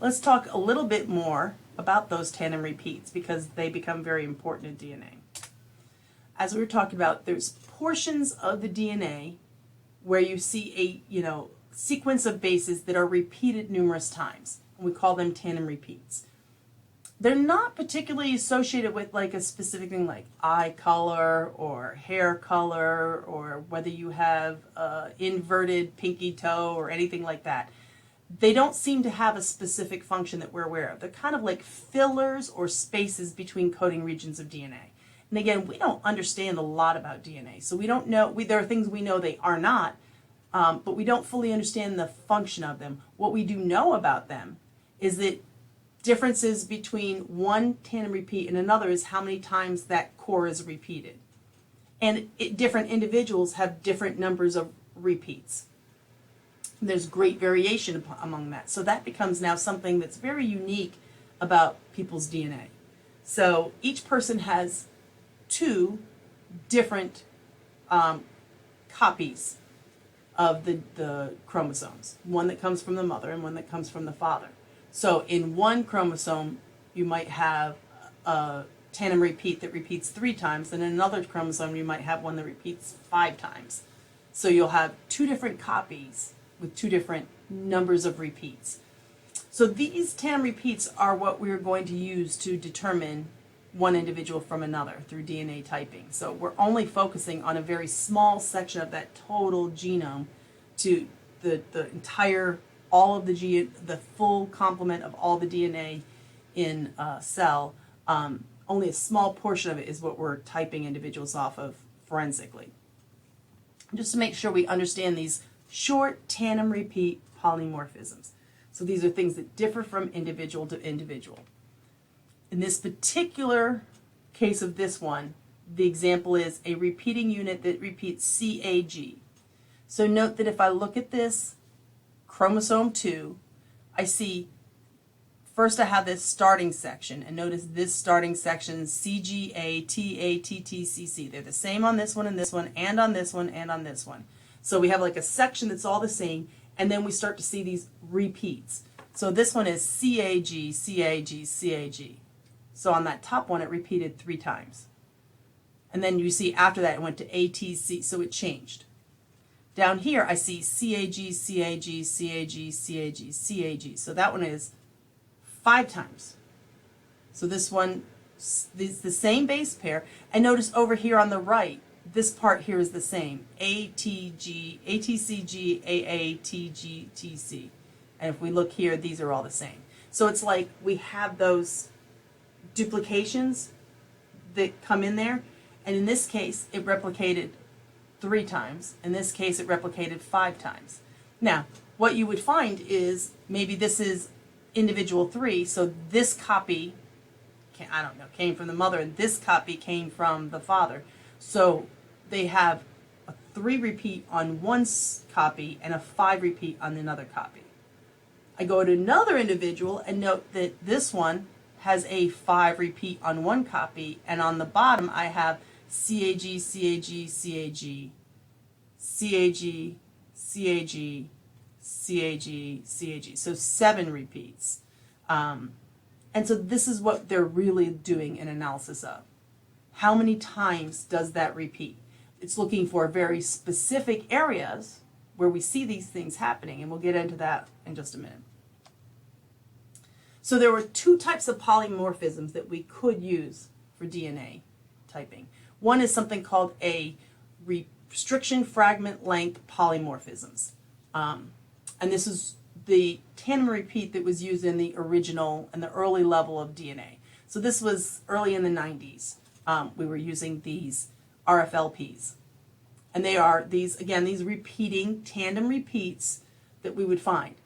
let's talk a little bit more about those tandem repeats because they become very important in DNA. As we were talking about, there's portions of the DNA where you see a sequence of bases that are repeated numerous times. And we call them tandem repeats. They're not particularly associated with like a specific thing like eye color or hair color or whether you have inverted pinky toe or anything like that. They don't seem to have a specific function that we're aware of. They're kind of like fillers or spaces between coding regions of DNA. And again, we don't understand a lot about DNA, so we don't know, there are things we know they are not, but we don't fully understand the function of them. What we do know about them is that differences between one tandem repeat and another is how many times that core is repeated. And different individuals have different numbers of repeats. There's great variation among that. So that becomes now something that's very unique about people's DNA. So each person has two different copies of the chromosomes, one that comes from the mother and one that comes from the father. So in one chromosome, you might have a tandem repeat that repeats 3 times, and in another chromosome, you might have one that repeats 5 times. So you'll have 2 different copies with 2 different numbers of repeats. So these tandem repeats are what we're going to use to determine one individual from another through DNA typing. So we're only focusing on a very small section of that total genome to the entire, all of the full complement of all the DNA in a cell. Only a small portion of it is what we're typing individuals off of forensically. Just to make sure we understand these short tandem repeat polymorphisms. So these are things that differ from individual to individual. In this particular case of this one, the example is a repeating unit that repeats CAG. So note that if I look at this chromosome 2, I see first I have this starting section, and notice this starting section CGATATTCC. They're the same on this one and this one and on this one and on this one. So we have like a section that's all the same, and then we start to see these repeats. So this one is CAG, CAG, CAG. So on that top one, it repeated 3 times. And then you see after that, it went to ATC, so it changed. Down here, I see CAG, CAG, CAG, CAG, CAG. So that one is 5 times. So this one is the same base pair. And notice over here on the right, this part here is the same. ATG, ATCG, AATG, TC. And if we look here, these are all the same. So it's like we have those duplications that come in there, and in this case it replicated 3 times. In this case it replicated 5 times. Now what you would find is maybe this is individual 3, so this copy came from the mother and this copy came from the father, so they have a 3 repeat on one copy and a 5 repeat on another copy. I go to another individual and note that this one has a 5 repeat on one copy, and on the bottom I have CAG, CAG, CAG, CAG, CAG, CAG, CAG. So 7 repeats. And so this is what they're really doing an analysis of. How many times does that repeat? It's looking for very specific areas where we see these things happening, and we'll get into that in just a minute. So there were 2 types of polymorphisms that we could use for DNA typing. One is something called a restriction fragment length polymorphisms. And this is the tandem repeat that was used in the original and the early level of DNA. So this was early in the 90s. We were using these RFLPs. And they are these repeating tandem repeats that we would find.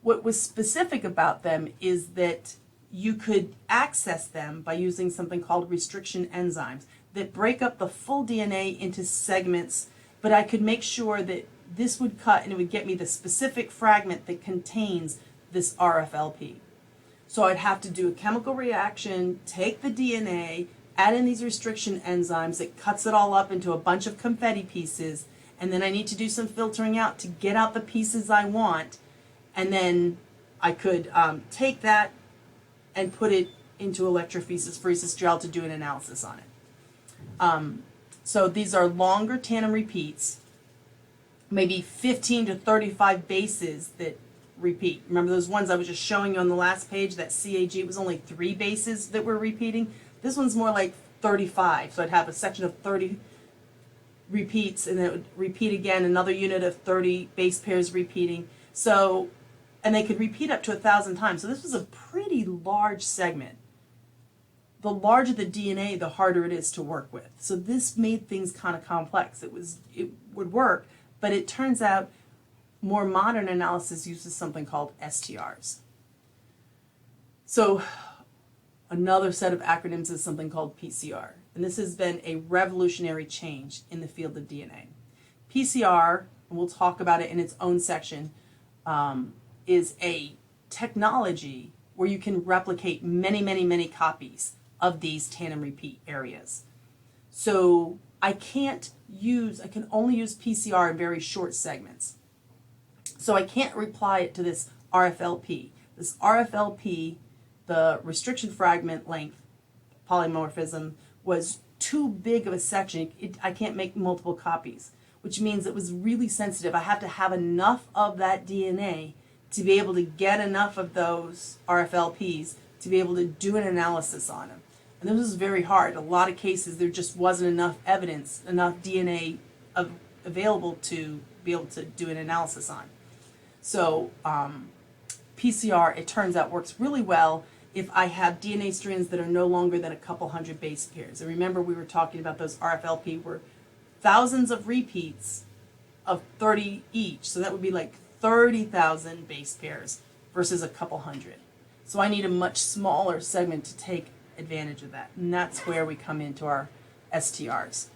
What was specific about them is that you could access them by using something called restriction enzymes that break up the full DNA into segments, but I could make sure that this would cut and it would get me the specific fragment that contains this RFLP. So I'd have to do a chemical reaction, take the DNA, add in these restriction enzymes that cuts it all up into a bunch of confetti pieces, and then I need to do some filtering out to get out the pieces I want, and then I could take that and put it into electrophoresis gel to do an analysis on it. So these are longer tandem repeats, maybe 15 to 35 bases that repeat. Remember those ones I was just showing you on the last page, that CAG, it was only 3 bases that were repeating. This one's more like 35, so I'd have a section of 30 repeats, and then it would repeat again, another unit of 30 base pairs repeating. So, and they could repeat up to 1,000 times. So this was a pretty large segment. The larger the DNA, the harder it is to work with. So this made things kind of complex. It would work, but it turns out more modern analysis uses something called STRs. So another set of acronyms is something called PCR. And this has been a revolutionary change in the field of DNA. PCR, and we'll talk about it in its own section, is a technology where you can replicate many, many, many copies of these tandem repeat areas. So I can only use PCR in very short segments. So I can't apply it to this RFLP. This RFLP, the restriction fragment length polymorphism, was too big of a section. I can't make multiple copies, which means it was really sensitive. I have to have enough of that DNA to be able to get enough of those RFLPs to be able to do an analysis on them. And this was very hard. A lot of cases there just wasn't enough evidence, enough DNA available to be able to do an analysis on. So PCR, it turns out, works really well if I have DNA strands that are no longer than a couple hundred base pairs. And remember, we were talking about those RFLP were thousands of repeats of 30 each. So that would be like 30,000 base pairs versus a couple hundred. So I need a much smaller segment to take advantage of that. And that's where we come into our STRs.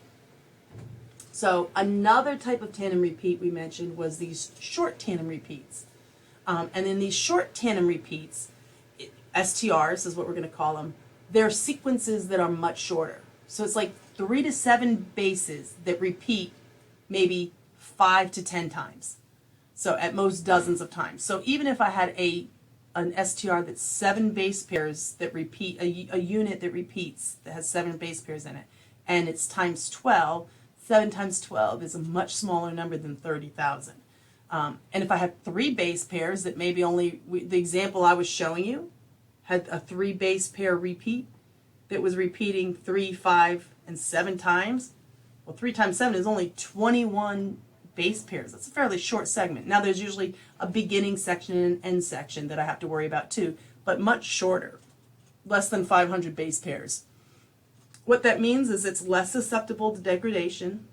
So another type of tandem repeat we mentioned was these short tandem repeats. And in these short tandem repeats, STRs is what we're going to call them, they're sequences that are much shorter. So it's like 3 to 7 bases that repeat maybe 5 to 10 times. So at most dozens of times. So even if I had an STR that's 7 base pairs that repeat, a unit that repeats that has 7 base pairs in it, and it's times 12, 7 times 12 is a much smaller number than 30,000. And if I had 3 base pairs that maybe the example I was showing you had a 3 base pair repeat that was repeating 3, 5, and 7 times, well, 3 times 7 is only 21 base pairs. That's a fairly short segment. Now there's usually a beginning section and an end section that I have to worry about too, but much shorter, less than 500 base pairs. What that means is it's less susceptible to degradation,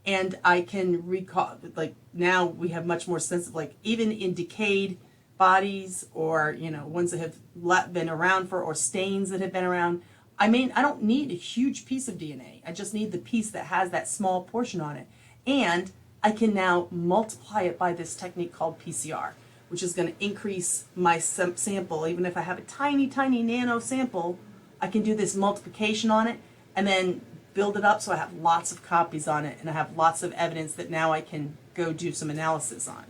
and I can recall, like now we have much more sense of, like, even in decayed bodies or, ones that have been around or stains that have been around, I don't need a huge piece of DNA. I just need the piece that has that small portion on it. And I can now multiply it by this technique called PCR, which is going to increase my sample. Even if I have a tiny, tiny nano sample, I can do this multiplication on it and then build it up so I have lots of copies on it and I have lots of evidence that now I can go do some analysis on.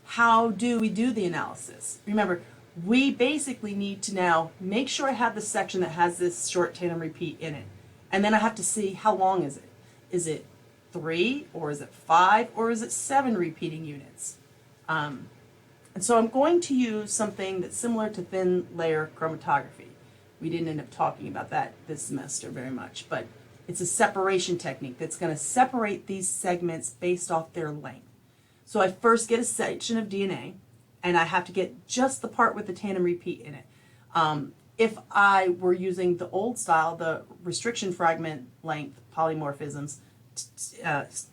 How do we do the analysis? Remember, we basically need to now make sure I have the section that has this short tandem repeat in it. And then I have to see how long is it. Is it 3 or is it 5 or is it 7 repeating units? And so I'm going to use something that's similar to thin layer chromatography. We didn't end up talking about that this semester very much, but it's a separation technique that's going to separate these segments based off their length. So I first get a section of DNA, and I have to get just the part with the tandem repeat in it. If I were using the old style, the restriction fragment length polymorphisms,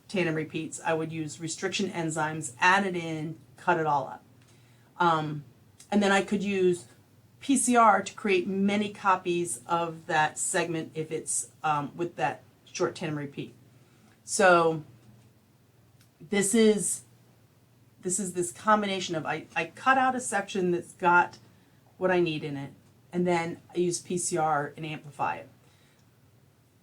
tandem repeats, I would use restriction enzymes, add it in, cut it all up. And then I could use PCR to create many copies of that segment if it's with that short tandem repeat. So this is this combination of I cut out a section that's got what I need in it, and then I use PCR and amplify it.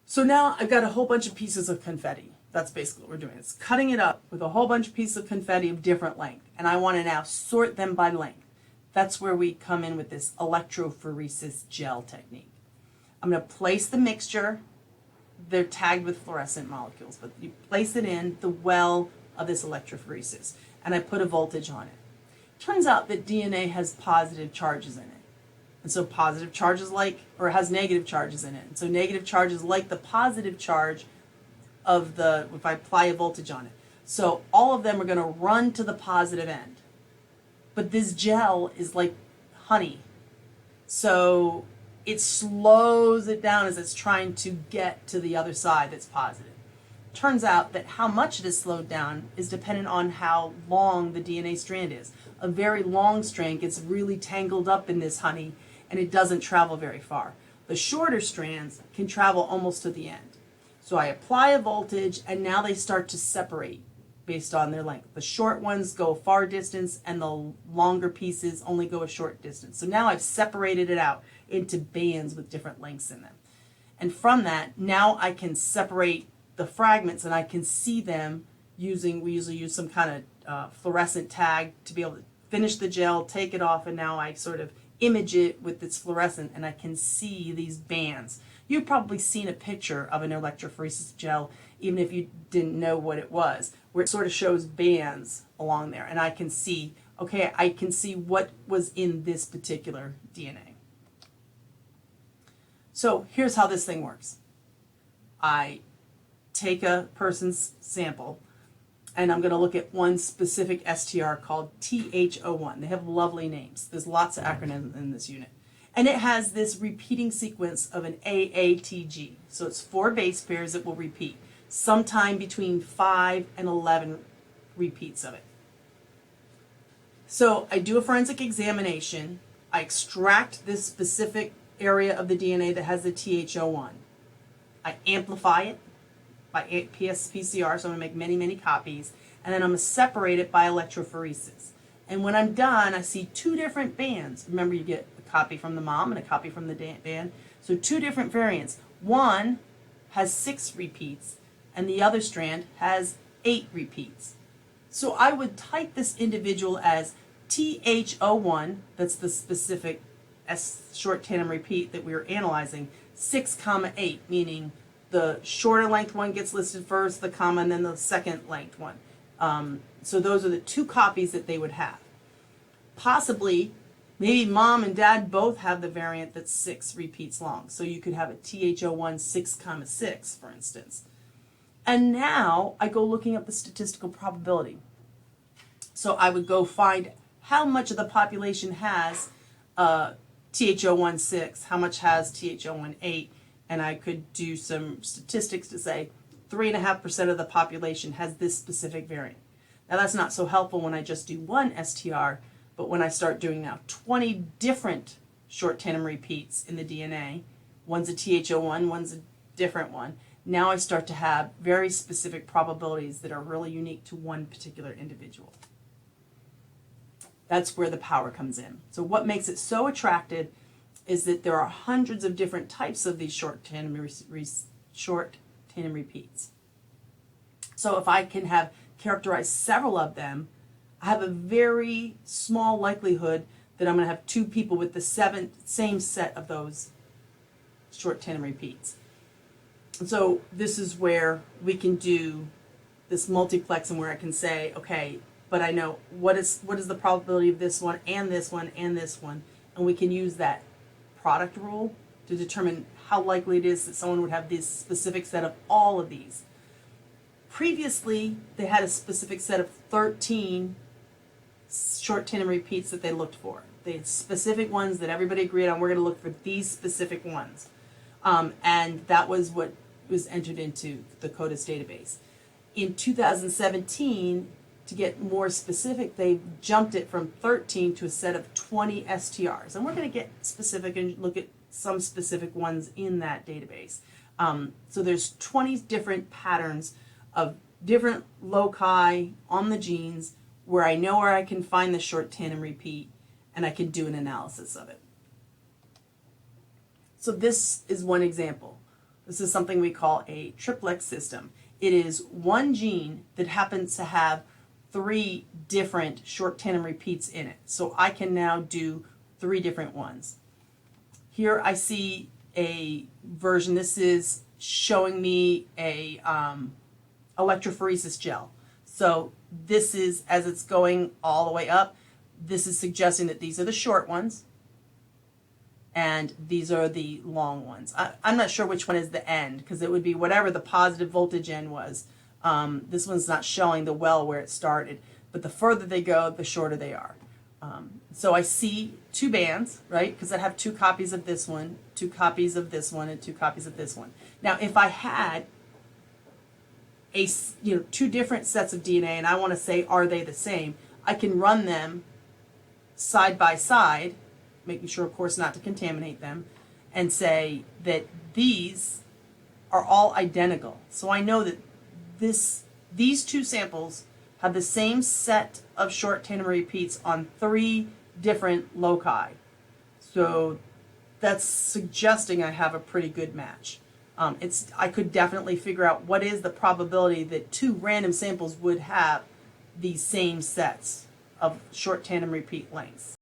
So now I've got a whole bunch of pieces of confetti. That's basically what we're doing. It's cutting it up with a whole bunch of pieces of confetti of different length, and I want to now sort them by length. That's where we come in with this electrophoresis gel technique. I'm going to place the mixture. They're tagged with fluorescent molecules, but you place it in the well of this electrophoresis, and I put a voltage on it. Turns out that DNA has positive charges in it. And so positive charges has negative charges in it. And so negative charges like the positive charge of if I apply a voltage on it. So all of them are going to run to the positive end. But this gel is like honey. So it slows it down as it's trying to get to the other side that's positive. Turns out that how much it is slowed down is dependent on how long the DNA strand is. A very long strand gets really tangled up in this honey and it doesn't travel very far. The shorter strands can travel almost to the end. So I apply a voltage and now they start to separate based on their length. The short ones go a far distance and the longer pieces only go a short distance. So now I've separated it out into bands with different lengths in them. And from that, now I can separate the fragments and I can see them we usually use some kind of fluorescent tag to be able to finish the gel, take it off, and now I sort of image it with its fluorescent and I can see these bands. You've probably seen a picture of an electrophoresis gel, even if you didn't know what it was, where it sort of shows bands along there. And I can see, okay, I can see what was in this particular DNA. So here's how this thing works. I take a person's sample, and I'm going to look at one specific STR called TH01. They have lovely names. There's lots of acronyms in this unit. And it has this repeating sequence of an AATG. So it's 4 base pairs that will repeat, sometime between 5 and 11 repeats of it. So I do a forensic examination. I extract this specific area of the DNA that has the TH01. I amplify it by PCR, so I'm going to make many, many copies, and then I'm going to separate it by electrophoresis. And when I'm done, I see 2 different bands. Remember, you get a copy from the mom and a copy from the band. So 2 different variants. One has 6 repeats, and the other strand has 8 repeats. So I would type this individual as TH01, that's the specific short tandem repeat that we were analyzing, 6,8, meaning the shorter length one gets listed first, the comma, and then the second length one. So those are the 2 copies that they would have. Possibly, maybe mom and dad both have the variant that's 6 repeats long. So you could have a TH01 6,6, for instance. And now I go looking up the statistical probability. So I would go find how much of the population has TH01 6, how much has TH01 8, and I could do some statistics to say 3.5% of the population has this specific variant. Now that's not so helpful when I just do one STR, but when I start doing now 20 different short tandem repeats in the DNA, one's a TH01, one's a different one, now I start to have very specific probabilities that are really unique to one particular individual. That's where the power comes in. So what makes it so attractive is that there are hundreds of different types of these short tandem repeats. So if I can have characterized several of them, I have a very small likelihood that I'm going to have 2 people with the same set of those short tandem repeats. And so this is where we can do this multiplex and where I can say, okay, but I know what is the probability of this one and this one and this one, and we can use that product rule to determine how likely it is that someone would have this specific set of all of these. Previously, they had a specific set of 13 short tandem repeats that they looked for. They had specific ones that everybody agreed on. We're going to look for these specific ones. And that was what was entered into the CODIS database. In 2017, to get more specific, they jumped it from 13 to a set of 20 STRs. And we're going to get specific and look at some specific ones in that database. So there's 20 different patterns of different loci on the genes where I know where I can find the short tandem repeat and I can do an analysis of it. So this is one example. This is something we call a triplex system. it is one gene that happens to have 3 different short tandem repeats in it. So I can now do 3 different ones. Here I see a version. This is showing me a electrophoresis gel. So this is, as it's going all the way up, this is suggesting that these are the short ones and these are the long ones. I'm not sure which one is the end, because it would be whatever the positive voltage end was. This one's not showing the well where it started, but the further they go, the shorter they are. So I see 2 bands, right? Because I have 2 copies of this one, 2 copies of this one, and 2 copies of this one. Now, if I had 2 different sets of DNA and I want to say, are they the same? I can run them side by side, making sure, of course, not to contaminate them, and say that these are all identical. So I know that these 2 samples have the same set of short tandem repeats on 3 different loci. So that's suggesting I have a pretty good match. I could definitely figure out what is the probability that 2 random samples would have these same sets of short tandem repeat lengths.